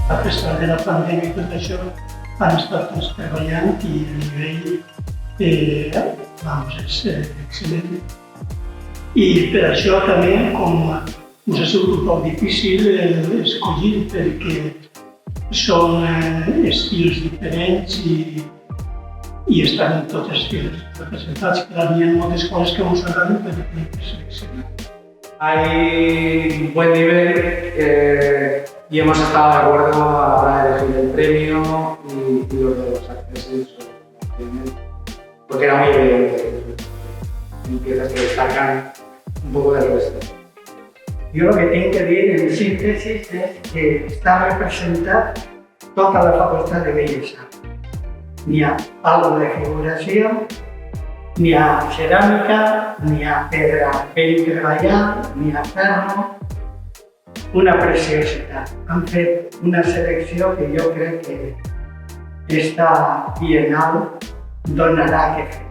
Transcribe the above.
A pesar de la pandèmia i tot això, han estat tots treballant i el nivell és excel·lent. I per això també, com us ha sigut un poc difícil escollir, perquè són estils diferents i estan totes representats. Clar, hi ha moltes coses que ens agraden, però que hay que seleccionar. Hay un buen nivel y hemos estado de acuerdo a la hora de elegir el premio y los de los accesos, porque era muy evidente. Piezas que destacan un poco del resto. Jo el que tinc que dir en síntesi és que està representat tota la facultat de Belles Arts. N'hi ha algo de figuració, n'hi ha ceràmica, n'hi ha pedra ben treballada, n'hi ha ferro, una preciositat. Han fet una selecció que jo crec que esta Bienal donarà que fer.